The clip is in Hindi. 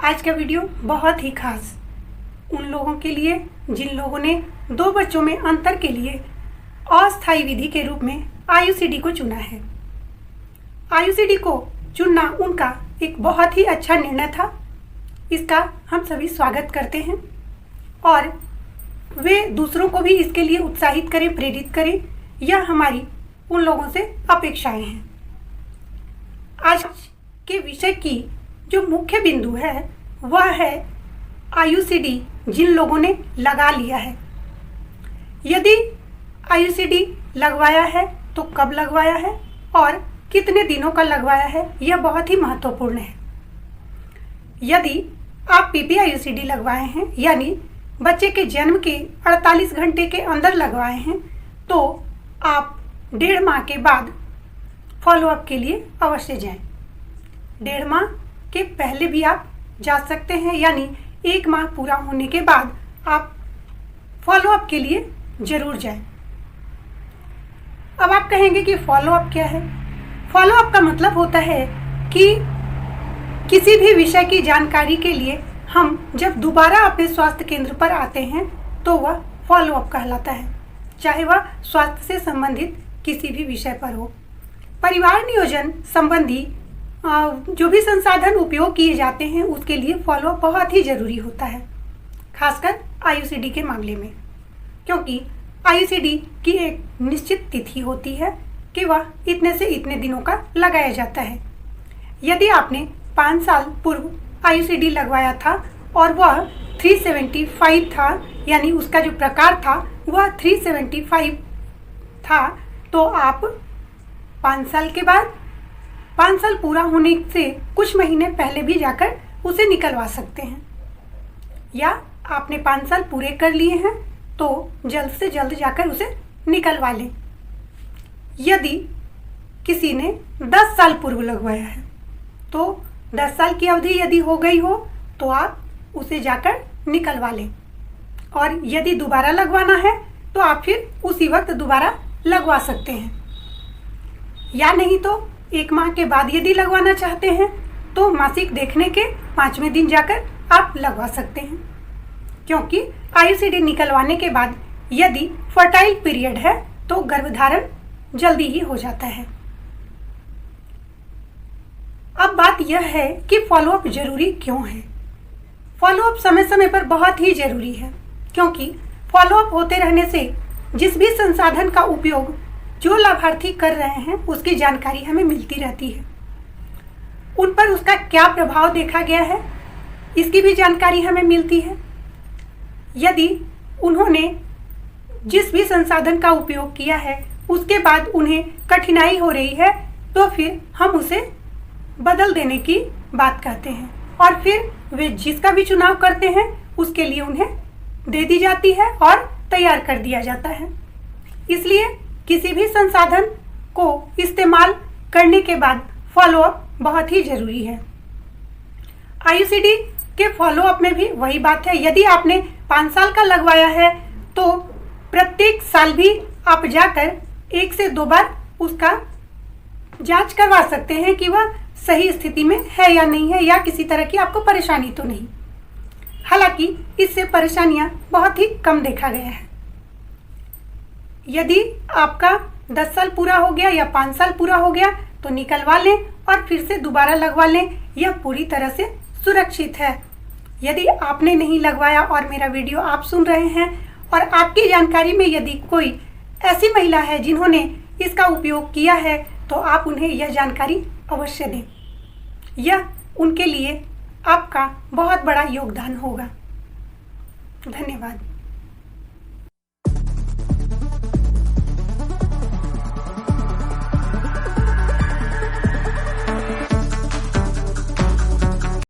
आज का वीडियो बहुत ही खास उन लोगों के लिए जिन लोगों ने दो बच्चों में अंतर के लिए अस्थायी विधि के रूप में आयुसीडी को चुना है। आयुसीडी को चुनना उनका एक बहुत ही अच्छा निर्णय था। इसका हम सभी स्वागत करते हैं और वे दूसरों को भी इसके लिए उत्साहित करें, प्रेरित करें। यह हमारी उन लोगों से अपेक्षाएं हैं। आज के विषय की जो मुख्य बिंदु है वह है आयुसीडी जिन लोगों ने लगा लिया है। यदि आयुसीडी लगवाया है तो कब लगवाया है और कितने दिनों का लगवाया है, यह बहुत ही महत्वपूर्ण है। यदि आप पीपी आयुसीडी लगवाए हैं यानी बच्चे के जन्म के 48 घंटे के अंदर लगवाए हैं तो आप 1.5 माह के बाद फॉलोअप के लिए अवश्य जाएं। 1.5 माह के पहले भी आप जा सकते हैं यानी 1 माह पूरा होने के बाद आप फॉलोअप के लिए जरूर जाएं। अब आप कहेंगे कि फॉलोअप क्या है? फॉलोअप का मतलब होता है कि किसी भी विषय की जानकारी के लिए हम जब दोबारा अपने स्वास्थ्य केंद्र पर आते हैं तो वह फॉलोअप कहलाता है, चाहे वह स्वास्थ्य से संबंधित किसी भी विषय पर हो। परिवार नियोजन संबंधी जो भी संसाधन उपयोग किए जाते हैं उसके लिए फॉलोअप बहुत ही ज़रूरी होता है, खासकर आयुसीडी के मामले में, क्योंकि आयुसीडी की एक निश्चित तिथि होती है कि वह इतने से इतने दिनों का लगाया जाता है। यदि आपने 5 साल पूर्व आयुसीडी लगवाया था और वह 375 था यानी उसका जो प्रकार था वह 375 था तो आप 5 साल के बाद 5 साल पूरा होने से कुछ महीने पहले भी जाकर उसे निकलवा सकते हैं, या आपने 5 साल पूरे कर लिए हैं तो जल्द से जल्द जाकर उसे निकलवा लें। यदि किसी ने 10 साल पूर्व लगवाया है तो 10 साल की अवधि यदि हो गई हो तो आप उसे जाकर निकलवा लें, और यदि दोबारा लगवाना है तो आप फिर उसी वक्त दोबारा लगवा सकते हैं, या नहीं तो 1 माह के बाद यदि लगवाना चाहते हैं तो मासिक देखने के 5वें दिन जाकर आप लगवा सकते हैं, क्योंकि आयुसीडी निकलवाने के बाद यदि फर्टाइल पीरियड है तो गर्भधारण जल्दी ही हो जाता है। अब बात यह है कि फॉलोअप जरूरी क्यों है? फॉलोअप समय समय पर बहुत ही जरूरी है, क्योंकि फॉलोअप होते रहने से जिस भी संसाधन का उपयोग जो लाभार्थी कर रहे हैं उसकी जानकारी हमें मिलती रहती है। उन पर उसका क्या प्रभाव देखा गया है इसकी भी जानकारी हमें मिलती है। यदि उन्होंने जिस भी संसाधन का उपयोग किया है उसके बाद उन्हें कठिनाई हो रही है तो फिर हम उसे बदल देने की बात कहते हैं, और फिर वे जिसका भी चुनाव करते हैं उसके लिए उन्हें दे दी जाती है और तैयार कर दिया जाता है। इसलिए किसी भी संसाधन को इस्तेमाल करने के बाद फॉलोअप बहुत ही ज़रूरी है। आयुसीडी के फॉलोअप में भी वही बात है। यदि आपने 5 साल का लगवाया है तो प्रत्येक साल भी आप जाकर 1 से 2 बार उसका जांच करवा सकते हैं कि वह सही स्थिति में है या नहीं है, या किसी तरह की आपको परेशानी तो नहीं। हालांकि इससे परेशानियां बहुत ही कम देखा गया है। यदि आपका 10 साल पूरा हो गया या 5 साल पूरा हो गया तो निकलवा लें और फिर से दोबारा लगवा लें, यह पूरी तरह से सुरक्षित है। यदि आपने नहीं लगवाया और मेरा वीडियो आप सुन रहे हैं और आपकी जानकारी में यदि कोई ऐसी महिला है जिन्होंने इसका उपयोग किया है तो आप उन्हें यह जानकारी अवश्य दें। यह उनके लिए आपका बहुत बड़ा योगदान होगा। धन्यवाद।